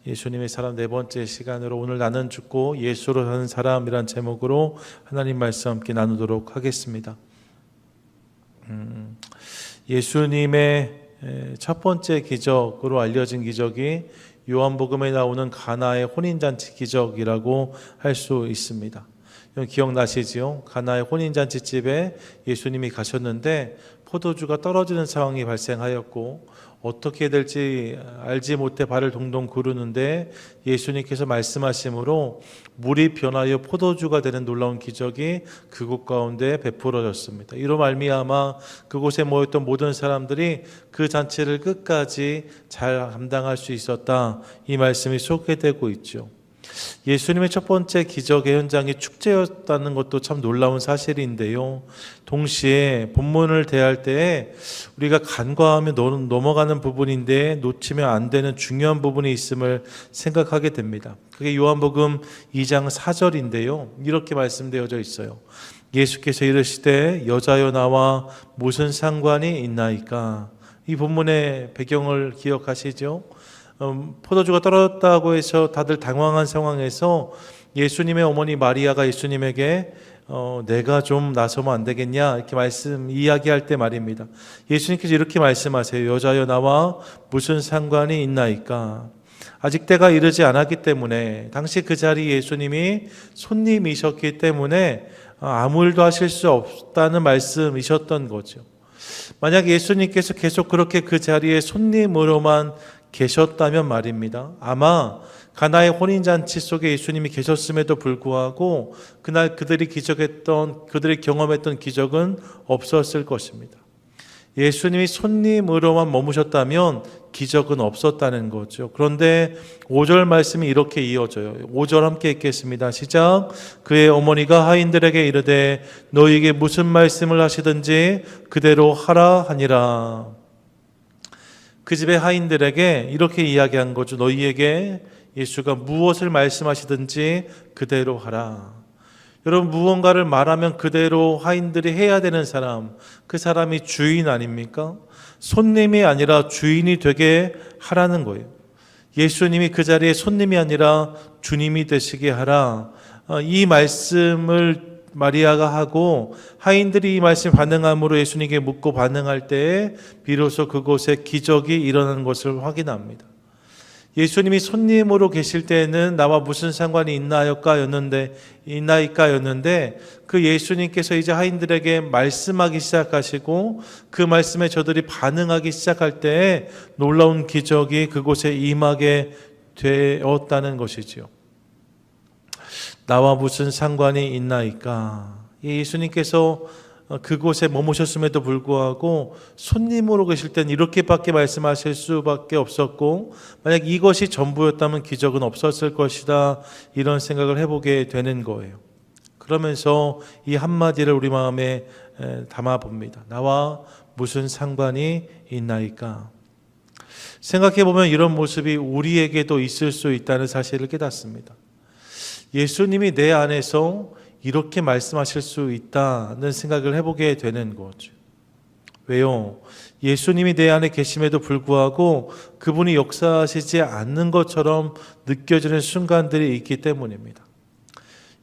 예수님의 사람 네 번째 시간으로 오늘 나는 죽고 예수로 사는 사람이란 제목으로 하나님 말씀 함께 나누도록 하겠습니다. 예수님의 첫 번째 기적으로 알려진 기적이 요한복음에 나오는 가나의 혼인잔치 기적이라고 할 수 있습니다. 기억나시지요? 가나의 혼인잔치집에 예수님이 가셨는데 포도주가 떨어지는 상황이 발생하였고 어떻게 될지 알지 못해 발을 동동 구르는데 예수님께서 말씀하심으로 물이 변하여 포도주가 되는 놀라운 기적이 그곳 가운데 베풀어졌습니다. 이로 말미암아 그곳에 모였던 모든 사람들이 그 잔치를 끝까지 잘 감당할 수 있었다, 이 말씀이 소개되고 있죠. 예수님의 첫 번째 기적의 현장이 축제였다는 것도 참 놀라운 사실인데요. 동시에 본문을 대할 때에 우리가 간과하며 넘어가는 부분인데 놓치면 안 되는 중요한 부분이 있음을 생각하게 됩니다. 그게 요한복음 2장 4절인데요. 이렇게 말씀되어져 있어요. 예수께서 이르시되 여자여 나와 무슨 상관이 있나이까. 이 본문의 배경을 기억하시죠? 포도주가 떨어졌다고 해서 다들 당황한 상황에서 예수님의 어머니 마리아가 예수님에게 내가 좀 나서면 안 되겠냐 이렇게 이야기할 때 말입니다. 예수님께서 이렇게 말씀하세요. 여자여 나와 무슨 상관이 있나이까. 아직 때가 이르지 않았기 때문에 당시 그 자리에 예수님이 손님이셨기 때문에 아무 일도 하실 수 없다는 말씀이셨던 거죠. 만약 예수님께서 계속 그렇게 그 자리에 손님으로만 계셨다면 말입니다. 아마 가나의 혼인잔치 속에 예수님이 계셨음에도 불구하고 그날 그들이 경험했던 기적은 없었을 것입니다. 예수님이 손님으로만 머무셨다면 기적은 없었다는 거죠. 그런데 5절 말씀이 이렇게 이어져요. 5절 함께 읽겠습니다. 시작. 그의 어머니가 하인들에게 이르되 너희에게 무슨 말씀을 하시든지 그대로 하라 하니라. 그 집의 하인들에게 이렇게 이야기한 거죠. 너희에게 예수가 무엇을 말씀하시든지 그대로 하라. 여러분, 무언가를 말하면 그대로 하인들이 해야 되는 사람, 그 사람이 주인 아닙니까? 손님이 아니라 주인이 되게 하라는 거예요. 예수님이 그 자리에 손님이 아니라 주님이 되시게 하라. 이 말씀을 마리아가 하고 하인들이 이 말씀 반응함으로 예수님께 묻고 반응할 때에 비로소 그곳에 기적이 일어나는 것을 확인합니다. 예수님이 손님으로 계실 때에는 나와 무슨 상관이 있나이까였는데 그 예수님께서 이제 하인들에게 말씀하기 시작하시고 그 말씀에 저들이 반응하기 시작할 때에 놀라운 기적이 그곳에 임하게 되었다는 것이지요. 나와 무슨 상관이 있나이까. 예수님께서 그곳에 머무셨음에도 불구하고 손님으로 계실 때는 이렇게밖에 말씀하실 수밖에 없었고 만약 이것이 전부였다면 기적은 없었을 것이다, 이런 생각을 해보게 되는 거예요. 그러면서 이 한마디를 우리 마음에 담아봅니다. 나와 무슨 상관이 있나이까. 생각해보면 이런 모습이 우리에게도 있을 수 있다는 사실을 깨닫습니다. 예수님이 내 안에서 이렇게 말씀하실 수 있다는 생각을 해보게 되는 거죠. 왜요? 예수님이 내 안에 계심에도 불구하고 그분이 역사하시지 않는 것처럼 느껴지는 순간들이 있기 때문입니다.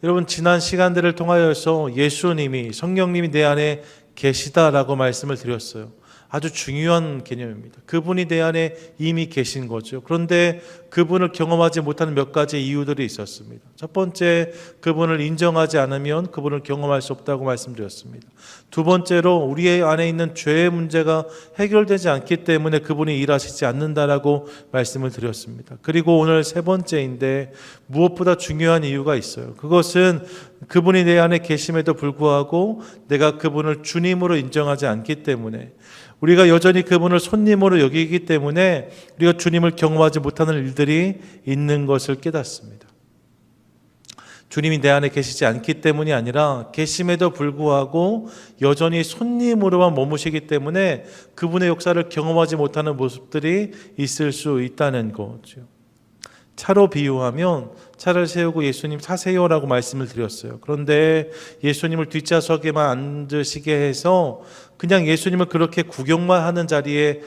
여러분, 지난 시간들을 통하여서 예수님이, 성령님이 내 안에 계시다라고 말씀을 드렸어요. 아주 중요한 개념입니다. 그분이 내 안에 이미 계신 거죠. 그런데 그분을 경험하지 못하는 몇 가지 이유들이 있었습니다. 첫 번째, 그분을 인정하지 않으면 그분을 경험할 수 없다고 말씀드렸습니다. 두 번째로, 우리의 안에 있는 죄의 문제가 해결되지 않기 때문에 그분이 일하시지 않는다라고 말씀을 드렸습니다. 그리고 오늘 세 번째인데 무엇보다 중요한 이유가 있어요. 그것은 그분이 내 안에 계심에도 불구하고 내가 그분을 주님으로 인정하지 않기 때문에, 우리가 여전히 그분을 손님으로 여기기 때문에 우리가 주님을 경험하지 못하는 일들이 있는 것을 깨닫습니다. 주님이 내 안에 계시지 않기 때문이 아니라 계심에도 불구하고 여전히 손님으로만 머무시기 때문에 그분의 역사를 경험하지 못하는 모습들이 있을 수 있다는 거죠. 차로 비유하면 차를 세우고 예수님 타세요라고 말씀을 드렸어요. 그런데 예수님을 뒷좌석에만 앉으시게 해서 그냥 예수님을 그렇게 구경만 하는 자리에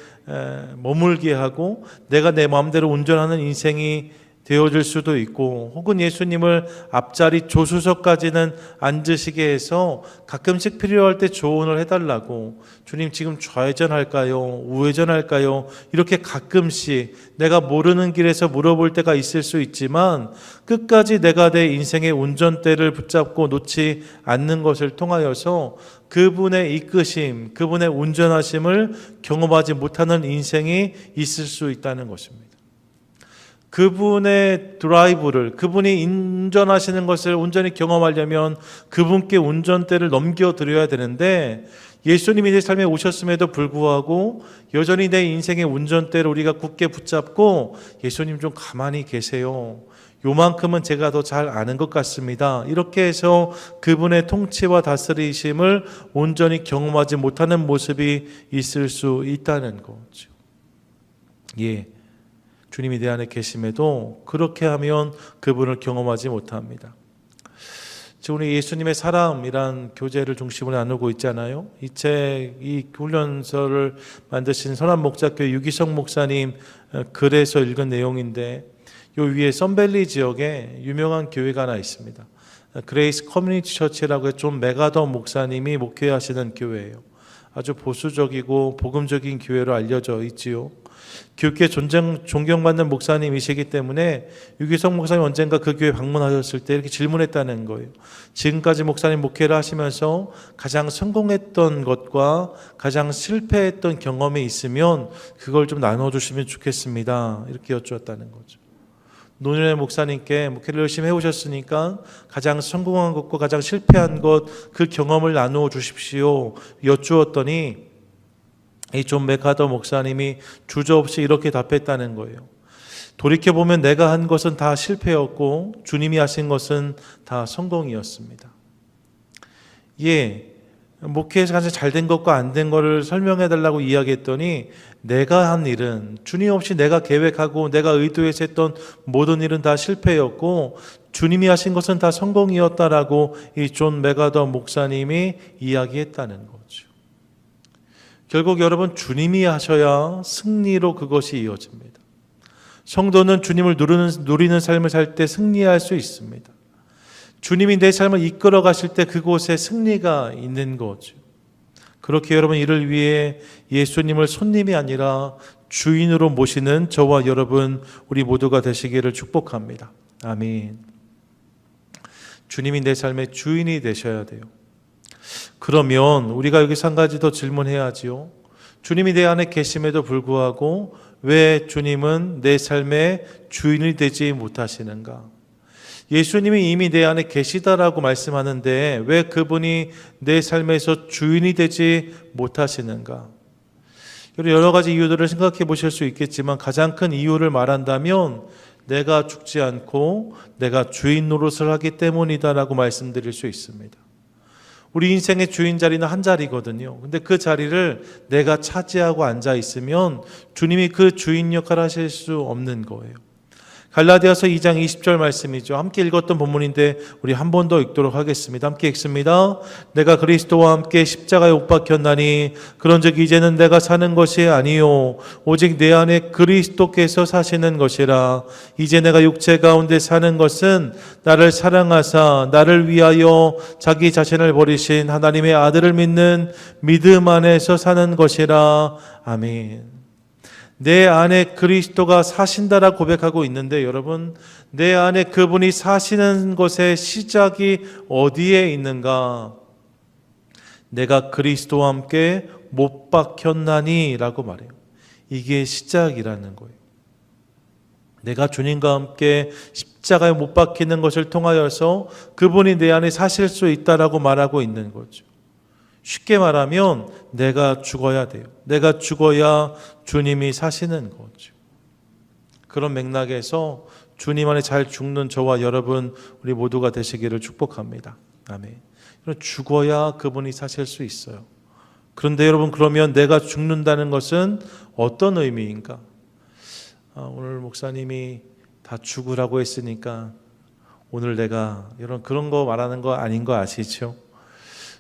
머물게 하고 내가 내 마음대로 운전하는 인생이 되어질 수도 있고, 혹은 예수님을 앞자리 조수석까지는 앉으시게 해서 가끔씩 필요할 때 조언을 해달라고, 주님 지금 좌회전할까요? 우회전할까요? 이렇게 가끔씩 내가 모르는 길에서 물어볼 때가 있을 수 있지만, 끝까지 내가 내 인생의 운전대를 붙잡고 놓지 않는 것을 통하여서 그분의 이끄심, 그분의 운전하심을 경험하지 못하는 인생이 있을 수 있다는 것입니다. 그분의 드라이브를, 그분이 운전하시는 것을 온전히 경험하려면 그분께 운전대를 넘겨드려야 되는데, 예수님이 내 삶에 오셨음에도 불구하고 여전히 내 인생의 운전대를 우리가 굳게 붙잡고, 예수님 좀 가만히 계세요, 요만큼은 제가 더 잘 아는 것 같습니다, 이렇게 해서 그분의 통치와 다스리심을 온전히 경험하지 못하는 모습이 있을 수 있다는 거죠. 주님이 내 안에 계심에도 그렇게 하면 그분을 경험하지 못합니다. 지금 우리 예수님의 사람이란 교재를 중심으로 나누고 있잖아요. 이 훈련서를 만드신 선한목자교회 유기성 목사님 글에서 읽은 내용인데, 요 위에 썬밸리 지역에 유명한 교회가 하나 있습니다. 그레이스 커뮤니티 처치라고 존 메가더 목사님이 목회하시는 교회예요. 아주 보수적이고 복음적인 교회로 알려져 있지요. 교회 존경받는 목사님이시기 때문에 유기성 목사님 언젠가 그 교회 방문하셨을 때 이렇게 질문했다는 거예요. 지금까지 목사님 목회를 하시면서 가장 성공했던 것과 가장 실패했던 경험이 있으면 그걸 좀 나눠주시면 좋겠습니다, 이렇게 여쭈었다는 거죠. 노년의 목사님께 목회를 열심히 해오셨으니까 가장 성공한 것과 가장 실패한 것, 그 경험을 나누어 주십시오 여쭈었더니 이 존 맥하더 목사님이 주저없이 이렇게 답했다는 거예요. 돌이켜보면 내가 한 것은 다 실패였고 주님이 하신 것은 다 성공이었습니다. 목회에서 가장 잘된 것과 안 된 것을 설명해달라고 이야기했더니, 내가 한 일은, 주님 없이 내가 계획하고 내가 의도해서 했던 모든 일은 다 실패였고 주님이 하신 것은 다 성공이었다라고 이 존 맥하더 목사님이 이야기했다는 거죠. 결국 여러분, 주님이 하셔야 승리로 그것이 이어집니다. 성도는 주님을 누리는 삶을 살 때 승리할 수 있습니다. 주님이 내 삶을 이끌어 가실 때 그곳에 승리가 있는 거죠. 그렇게 여러분, 이를 위해 예수님을 손님이 아니라 주인으로 모시는 저와 여러분, 우리 모두가 되시기를 축복합니다. 아멘. 주님이 내 삶의 주인이 되셔야 돼요. 그러면 우리가 여기서 한 가지 더 질문해야지요. 주님이 내 안에 계심에도 불구하고 왜 주님은 내 삶의 주인이 되지 못하시는가? 예수님이 이미 내 안에 계시다라고 말씀하는데 왜 그분이 내 삶에서 주인이 되지 못하시는가? 여러 가지 이유들을 생각해 보실 수 있겠지만, 가장 큰 이유를 말한다면 내가 죽지 않고 내가 주인 노릇을 하기 때문이다라고 말씀드릴 수 있습니다. 우리 인생의 주인 자리는 한 자리거든요. 근데 그 자리를 내가 차지하고 앉아 있으면 주님이 그 주인 역할을 하실 수 없는 거예요. 갈라디아서 2장 20절 말씀이죠. 함께 읽었던 본문인데 우리 한 번 더 읽도록 하겠습니다. 함께 읽습니다. 내가 그리스도와 함께 십자가에 못 박혔나니 그런즉 이제는 내가 사는 것이 아니요 오직 내 안에 그리스도께서 사시는 것이라. 이제 내가 육체 가운데 사는 것은 나를 사랑하사 나를 위하여 자기 자신을 버리신 하나님의 아들을 믿는 믿음 안에서 사는 것이라. 아멘. 내 안에 그리스도가 사신다라고 고백하고 있는데, 여러분, 내 안에 그분이 사시는 것의 시작이 어디에 있는가? 내가 그리스도와 함께 못 박혔나니 라고 말해요. 이게 시작이라는 거예요. 내가 주님과 함께 십자가에 못 박히는 것을 통하여서 그분이 내 안에 사실 수 있다라고 말하고 있는 거죠. 쉽게 말하면 내가 죽어야 돼요. 내가 죽어야 주님이 사시는 거죠. 그런 맥락에서 주님 안에 잘 죽는 저와 여러분, 우리 모두가 되시기를 축복합니다. 아멘. 죽어야 그분이 사실 수 있어요. 그런데 여러분, 그러면 내가 죽는다는 것은 어떤 의미인가? 오늘 목사님이 다 죽으라고 했으니까 오늘 내가, 여러분, 그런 거 말하는 거 아닌 거 아시죠?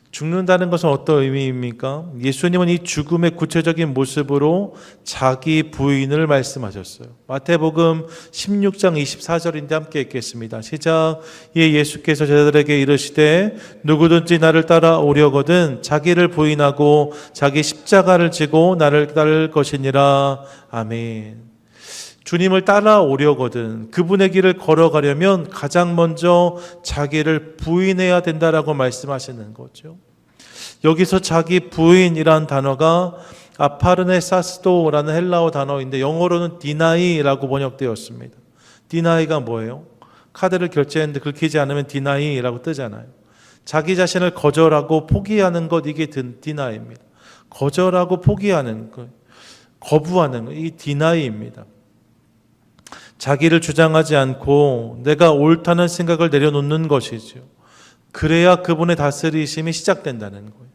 죽는다는 것은 어떤 의미입니까? 예수님은 이 죽음의 구체적인 모습으로 자기 부인을 말씀하셨어요. 마태복음 16장 24절인데 함께 읽겠습니다. 시작. 이에 예수께서 제자들에게 이르시되 누구든지 나를 따라오려거든 자기를 부인하고 자기 십자가를 지고 나를 따를 것이니라. 아멘. 주님을 따라오려거든 그분의 길을 걸어가려면 가장 먼저 자기를 부인해야 된다라고 말씀하시는 거죠. 여기서 자기 부인이란 단어가 아파르네사스도라는 헬라어 단어인데 영어로는 디나이라고 번역되었습니다. 디나이가 뭐예요? 카드를 결제했는데 긁히지 않으면 디나이라고 뜨잖아요. 자기 자신을 거절하고 포기하는 것, 이게 디나이입니다. 거절하고 포기하는 것, 거부하는 것, 이 디나이입니다. 자기를 주장하지 않고 내가 옳다는 생각을 내려놓는 것이죠. 그래야 그분의 다스리심이 시작된다는 거예요.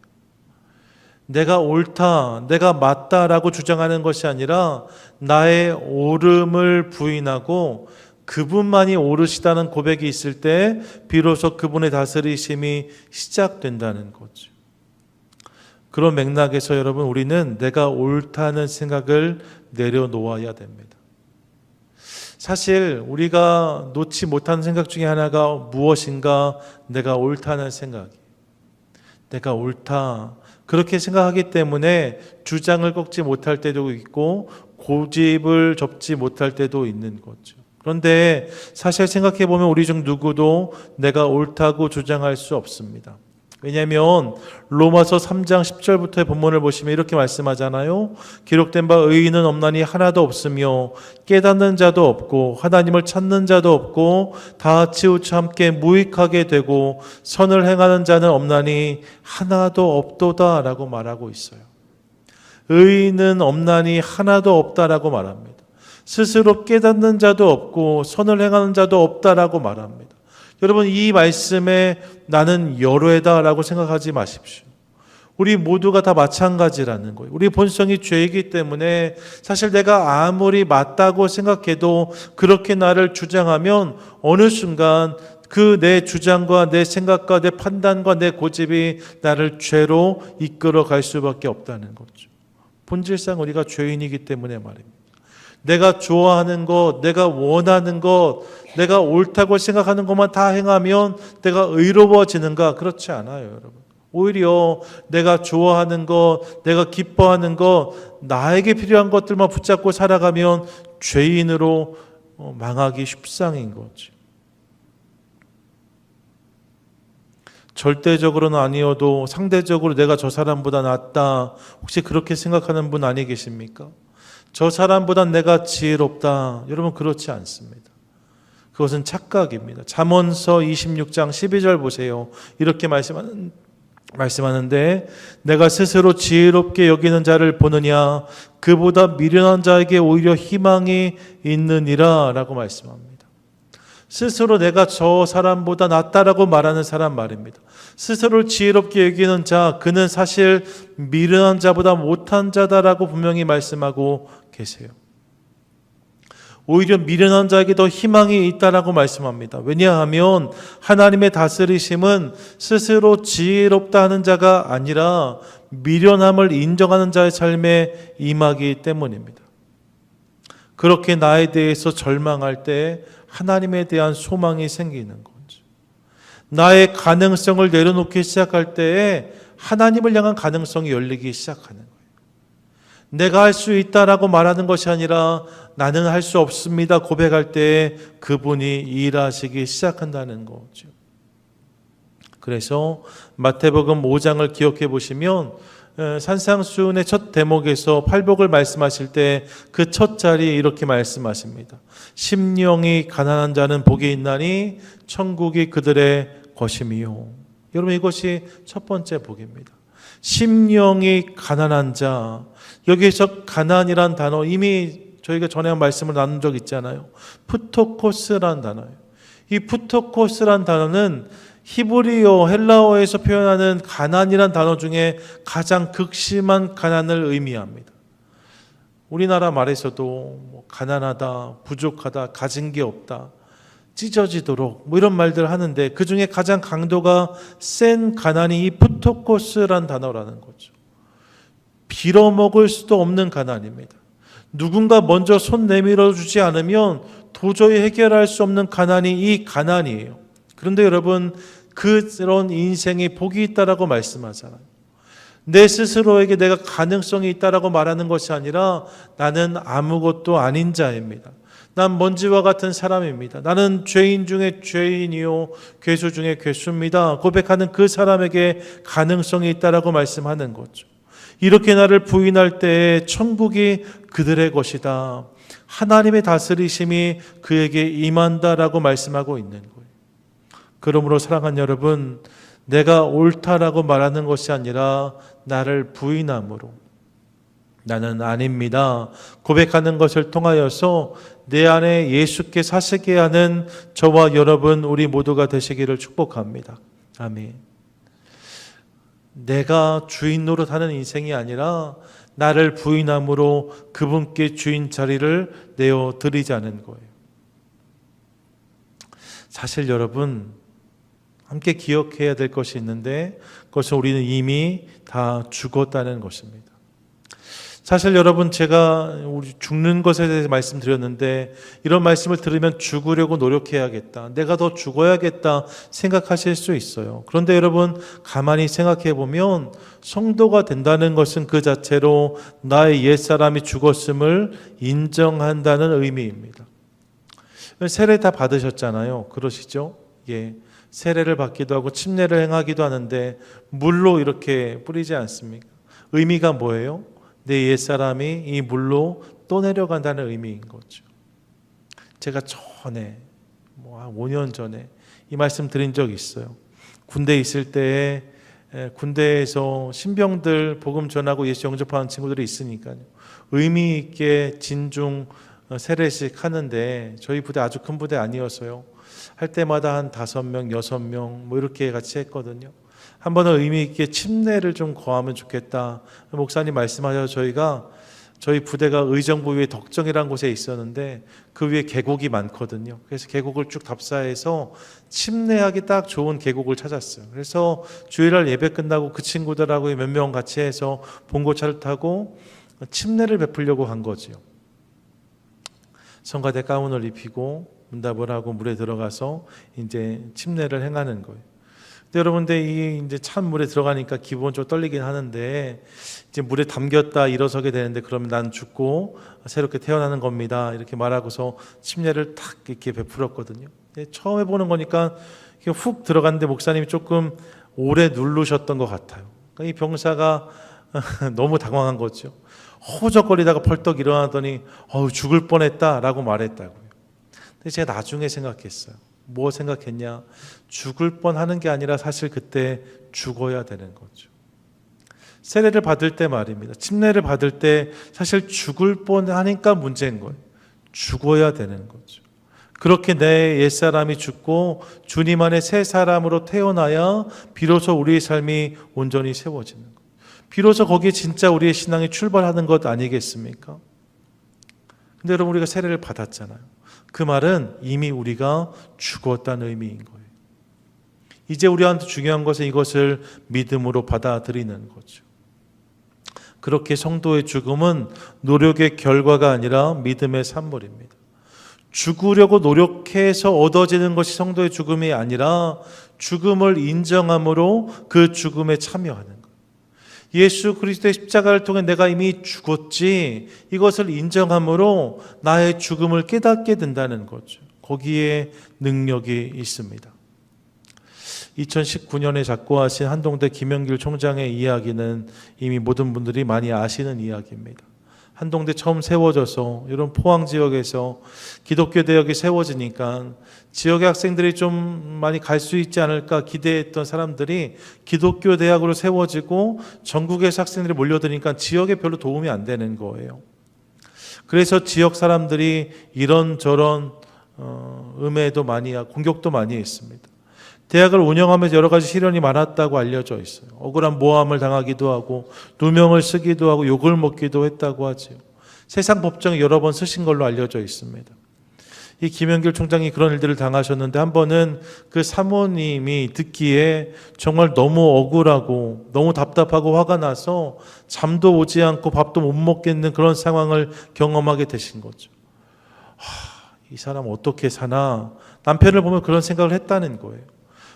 내가 옳다, 내가 맞다라고 주장하는 것이 아니라 나의 옳음을 부인하고 그분만이 옳으시다는 고백이 있을 때 비로소 그분의 다스리심이 시작된다는 거죠. 그런 맥락에서 여러분, 우리는 내가 옳다는 생각을 내려놓아야 됩니다. 사실 우리가 놓지 못하는 생각 중에 하나가 무엇인가? 내가 옳다는 생각이에요. 내가 옳다. 그렇게 생각하기 때문에 주장을 꺾지 못할 때도 있고 고집을 접지 못할 때도 있는 거죠. 그런데 사실 생각해 보면 우리 중 누구도 내가 옳다고 주장할 수 없습니다. 왜냐하면 로마서 3장 10절부터의 본문을 보시면 이렇게 말씀하잖아요. 기록된 바 의인은 없나니 하나도 없으며 깨닫는 자도 없고 하나님을 찾는 자도 없고 다 치우쳐 함께 무익하게 되고 선을 행하는 자는 없나니 하나도 없도다 라고 말하고 있어요. 의인은 없나니 하나도 없다라고 말합니다. 스스로 깨닫는 자도 없고 선을 행하는 자도 없다라고 말합니다. 여러분, 이 말씀에 나는 열외다라고 생각하지 마십시오. 우리 모두가 다 마찬가지라는 거예요. 우리 본성이 죄이기 때문에 사실 내가 아무리 맞다고 생각해도 그렇게 나를 주장하면 어느 순간 그 내 주장과 내 생각과 내 판단과 내 고집이 나를 죄로 이끌어 갈 수밖에 없다는 거죠. 본질상 우리가 죄인이기 때문에 말입니다. 내가 좋아하는 것, 내가 원하는 것, 내가 옳다고 생각하는 것만 다 행하면 내가 의로워지는가? 그렇지 않아요, 여러분. 오히려 내가 좋아하는 것, 내가 기뻐하는 것, 나에게 필요한 것들만 붙잡고 살아가면 죄인으로 망하기 십상인 거지. 절대적으로는 아니어도 상대적으로 내가 저 사람보다 낫다. 혹시 그렇게 생각하는 분 아니 계십니까? 저 사람보단 내가 지혜롭다. 여러분, 그렇지 않습니다. 그것은 착각입니다. 잠언서 26장 12절 보세요. 이렇게 말씀하는데 내가 스스로 지혜롭게 여기는 자를 보느냐? 그보다 미련한 자에게 오히려 희망이 있느니라 라고 말씀합니다. 스스로 내가 저 사람보다 낫다라고 말하는 사람 말입니다. 스스로를 지혜롭게 여기는 자, 그는 사실 미련한 자보다 못한 자다라고 분명히 말씀하고 계세요. 오히려 미련한 자에게 더 희망이 있다라고 말씀합니다. 왜냐하면 하나님의 다스리심은 스스로 지혜롭다 하는 자가 아니라 미련함을 인정하는 자의 삶에 임하기 때문입니다. 그렇게 나에 대해서 절망할 때 하나님에 대한 소망이 생기는 거죠. 나의 가능성을 내려놓기 시작할 때에 하나님을 향한 가능성이 열리기 시작하는 거예요. 내가 할 수 있다라고 말하는 것이 아니라 나는 할 수 없습니다 고백할 때 그분이 일하시기 시작한다는 거죠. 그래서 마태복음 5장을 기억해 보시면 산상수훈의 첫 대목에서 팔복을 말씀하실 때 그 첫 자리에 이렇게 말씀하십니다. 심령이 가난한 자는 복이 있나니 천국이 그들의 것임이요. 여러분, 이것이 첫 번째 복입니다. 심령이 가난한 자. 여기에서 가난이란 단어 이미 저희가 전에 말씀을 나눈 적 있잖아요. 푸토코스란 단어예요. 이 푸토코스란 단어는 히브리어 헬라어에서 표현하는 가난이란 단어 중에 가장 극심한 가난을 의미합니다. 우리나라 말에서도 가난하다, 부족하다, 가진 게 없다. 찢어지도록 뭐 이런 말들 하는데 그 중에 가장 강도가 센 가난이 이 프토코스란 단어라는 거죠. 빌어먹을 수도 없는 가난입니다. 누군가 먼저 손 내밀어 주지 않으면 도저히 해결할 수 없는 가난이 이 가난이에요. 그런데 여러분, 그런 인생에 복이 있다라고 말씀하잖아요. 내 스스로에게 내가 가능성이 있다라고 말하는 것이 아니라 나는 아무것도 아닌 자입니다. 난 먼지와 같은 사람입니다. 나는 죄인 중에 죄인이요 괴수 중에 괴수입니다. 고백하는 그 사람에게 가능성이 있다라고 말씀하는 거죠. 이렇게 나를 부인할 때에 천국이 그들의 것이다. 하나님의 다스리심이 그에게 임한다라고 말씀하고 있는 거예요. 그러므로 사랑하는 여러분, 내가 옳다라고 말하는 것이 아니라 나를 부인함으로 나는 아닙니다 고백하는 것을 통하여서 내 안에 예수께 사시게 하는 저와 여러분 우리 모두가 되시기를 축복합니다. 아멘. 내가 주인 노릇하는 인생이 아니라 나를 부인함으로 그분께 주인 자리를 내어드리자는 거예요. 사실 여러분, 함께 기억해야 될 것이 있는데 그것은 우리는 이미 다 죽었다는 것입니다. 사실 여러분, 제가 우리 죽는 것에 대해서 말씀드렸는데 이런 말씀을 들으면 죽으려고 노력해야겠다, 내가 더 죽어야겠다 생각하실 수 있어요. 그런데 여러분, 가만히 생각해 보면 성도가 된다는 것은 그 자체로 나의 옛사람이 죽었음을 인정한다는 의미입니다. 세례 다 받으셨잖아요. 그러시죠? 예. 세례를 받기도 하고 침례를 행하기도 하는데 물로 이렇게 뿌리지 않습니까? 의미가 뭐예요? 내 옛사람이 이 물로 떠내려간다는 의미인 거죠. 제가 전에 한 5년 전에 이 말씀 드린 적이 있어요. 군대에 있을 때에 군대에서 신병들 복음 전하고 예수 영접하는 친구들이 있으니까요. 의미 있게 진중 세례식 하는데 저희 부대 아주 큰 부대 아니어서요. 할 때마다 한 5명, 6명 뭐 이렇게 같이 했거든요. 한 번은 의미 있게 침례를 좀 거하면 좋겠다. 목사님 말씀하셔서 저희 부대가 의정부 위에 덕정이라는 곳에 있었는데 그 위에 계곡이 많거든요. 그래서 계곡을 쭉 답사해서 침례하기 딱 좋은 계곡을 찾았어요. 그래서 주일날 예배 끝나고 그 친구들하고 몇 명 같이 해서 봉고차를 타고 침례를 베풀려고 한 거죠. 성가대 가운을 입히고 문답을 하고 물에 들어가서 이제 침례를 행하는 거예요. 근데 여러분들 이 이제 찬 물에 들어가니까 기본적으로 떨리긴 하는데 이제 물에 담겼다 일어서게 되는데 그러면 난 죽고 새롭게 태어나는 겁니다. 이렇게 말하고서 침례를 탁 이렇게 베풀었거든요. 처음 해보는 거니까 훅 들어갔는데 목사님이 조금 오래 누르셨던 것 같아요. 그러니까 이 병사가 너무 당황한 거죠. 허우적거리다가 벌떡 일어나더니 죽을 뻔했다라고 말했다고요. 근데 제가 나중에 생각했어요. 뭐 생각했냐? 죽을 뻔하는 게 아니라 사실 그때 죽어야 되는 거죠. 세례를 받을 때 말입니다. 침례를 받을 때 사실 죽을 뻔하니까 문제인 거예요. 죽어야 되는 거죠. 그렇게 내 옛사람이 죽고 주님 안에 새 사람으로 태어나야 비로소 우리의 삶이 온전히 세워지는 거예요. 비로소 거기에 진짜 우리의 신앙이 출발하는 것 아니겠습니까? 근데 여러분, 우리가 세례를 받았잖아요. 그 말은 이미 우리가 죽었다는 의미인 거예요. 이제 우리한테 중요한 것은 이것을 믿음으로 받아들이는 거죠. 그렇게 성도의 죽음은 노력의 결과가 아니라 믿음의 산물입니다. 죽으려고 노력해서 얻어지는 것이 성도의 죽음이 아니라 죽음을 인정함으로 그 죽음에 참여하는 거예요. 예수 그리스도의 십자가를 통해 내가 이미 죽었지, 이것을 인정함으로 나의 죽음을 깨닫게 된다는 거죠. 거기에 능력이 있습니다. 2019년에 작고하신 한동대 김영길 총장의 이야기는 이미 모든 분들이 많이 아시는 이야기입니다. 한동대 처음 세워져서 이런 포항 지역에서 기독교 대학이 세워지니까 지역의 학생들이 좀 많이 갈 수 있지 않을까 기대했던 사람들이 기독교 대학으로 세워지고 전국에서 학생들이 몰려드니까 지역에 별로 도움이 안 되는 거예요. 그래서 지역 사람들이 이런저런 음해도 많이 하고 공격도 많이 했습니다. 대학을 운영하면서 여러 가지 시련이 많았다고 알려져 있어요. 억울한 모함을 당하기도 하고 누명을 쓰기도 하고 욕을 먹기도 했다고 하죠. 세상 법정에 여러 번 쓰신 걸로 알려져 있습니다. 이 김영길 총장이 그런 일들을 당하셨는데 한 번은 그 사모님이 듣기에 정말 너무 억울하고 너무 답답하고 화가 나서 잠도 오지 않고 밥도 못 먹겠는 그런 상황을 경험하게 되신 거죠. 이 사람 어떻게 사나, 남편을 보면 그런 생각을 했다는 거예요.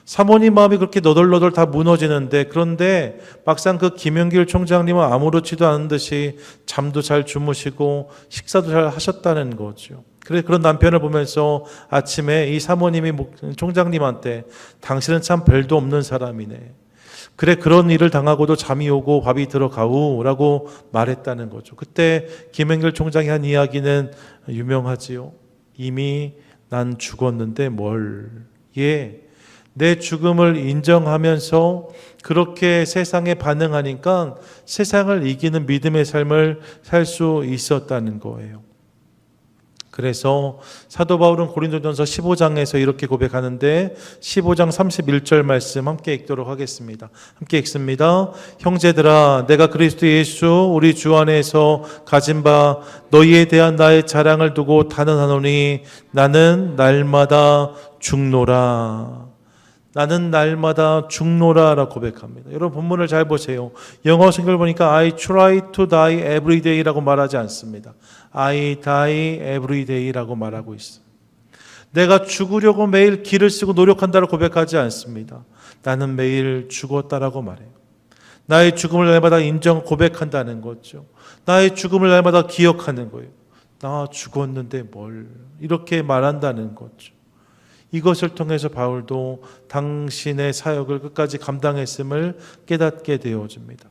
사모님 마음이 그렇게 너덜너덜 다 무너지는데, 그런데 막상 그 김영길 총장님은 아무렇지도 않은 듯이 잠도 잘 주무시고 식사도 잘 하셨다는 거죠. 그런 남편을 보면서 아침에 이 사모님이 총장님한테 당신은 참 별도 없는 사람이네. 그래, 그런 일을 당하고도 잠이 오고 밥이 들어가오 라고 말했다는 거죠. 그때 김영길 총장이 한 이야기는 유명하지요. 이미 난 죽었는데 뭘. 내 죽음을 인정하면서 그렇게 세상에 반응하니까 세상을 이기는 믿음의 삶을 살 수 있었다는 거예요. 그래서 사도 바울은 고린도전서 15장에서 이렇게 고백하는데 15장 31절 말씀 함께 읽도록 하겠습니다. 함께 읽습니다. 형제들아, 내가 그리스도 예수 우리 주 안에서 가진 바 너희에 대한 나의 자랑을 두고 단언하노니 나는 날마다 죽노라. 나는 날마다 죽노라라고 고백합니다. 여러분 본문을 잘 보세요. 영어 성경을 보니까 I try to die every day라고 말하지 않습니다. I die every day라고 말하고 있어요. 내가 죽으려고 매일 기를 쓰고 노력한다고 고백하지 않습니다. 나는 매일 죽었다라고 말해요. 나의 죽음을 날마다 인정 고백한다는 거죠. 나의 죽음을 날마다 기억하는 거예요. 나 죽었는데 뭘, 이렇게 말한다는 거죠. 이것을 통해서 바울도 당신의 사역을 끝까지 감당했음을 깨닫게 되어집니다.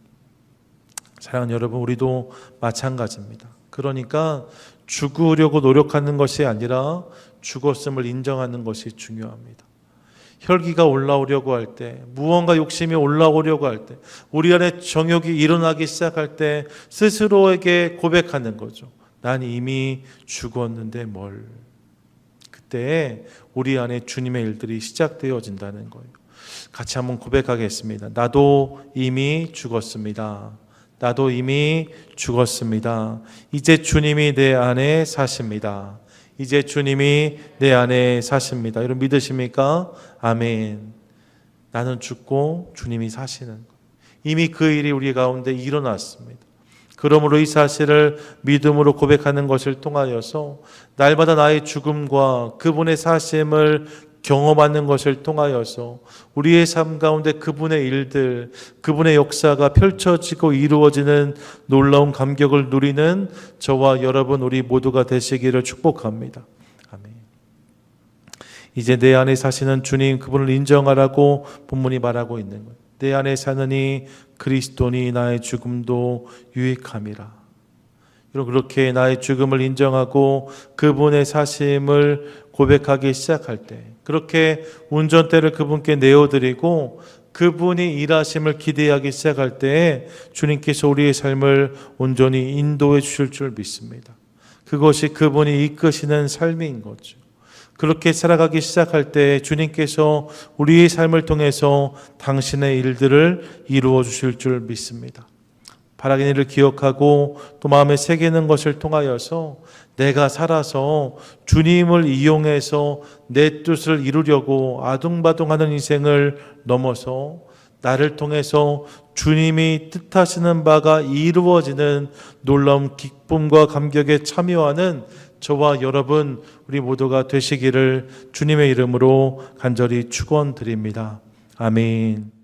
사랑하는 여러분, 우리도 마찬가지입니다. 그러니까 죽으려고 노력하는 것이 아니라 죽었음을 인정하는 것이 중요합니다. 혈기가 올라오려고 할 때, 무언가 욕심이 올라오려고 할 때, 우리 안에 정욕이 일어나기 시작할 때 스스로에게 고백하는 거죠. 난 이미 죽었는데 뭘. 그때 우리 안에 주님의 일들이 시작되어진다는 거예요. 같이 한번 고백하겠습니다. 나도 이미 죽었습니다. 나도 이미 죽었습니다. 이제 주님이 내 안에 사십니다. 이제 주님이 내 안에 사십니다. 여러분 믿으십니까? 아멘. 나는 죽고 주님이 사시는 거예요. 이미 그 일이 우리 가운데 일어났습니다. 그러므로 이 사실을 믿음으로 고백하는 것을 통하여서 날마다 나의 죽음과 그분의 사심을 경험하는 것을 통하여서 우리의 삶 가운데 그분의 일들, 그분의 역사가 펼쳐지고 이루어지는 놀라운 감격을 누리는 저와 여러분 우리 모두가 되시기를 축복합니다. 아멘. 이제 내 안에 사시는 주님, 그분을 인정하라고 본문이 말하고 있는 거예요. 내 안에 사느니 그리스도니 나의 죽음도 유익함이라. 여러분 그렇게 나의 죽음을 인정하고 그분의 사심을 고백하기 시작할 때, 그렇게 운전대를 그분께 내어드리고 그분이 일하심을 기대하기 시작할 때 주님께서 우리의 삶을 온전히 인도해 주실 줄 믿습니다. 그것이 그분이 이끄시는 삶인 거죠. 그렇게 살아가기 시작할 때 주님께서 우리의 삶을 통해서 당신의 일들을 이루어 주실 줄 믿습니다. 바라긴 일을 기억하고 또 마음에 새기는 것을 통하여서 내가 살아서 주님을 이용해서 내 뜻을 이루려고 아둥바둥하는 인생을 넘어서 나를 통해서 주님이 뜻하시는 바가 이루어지는 놀라운 기쁨과 감격에 참여하는 저와 여러분 우리 모두가 되시기를 주님의 이름으로 간절히 축원드립니다. 아멘.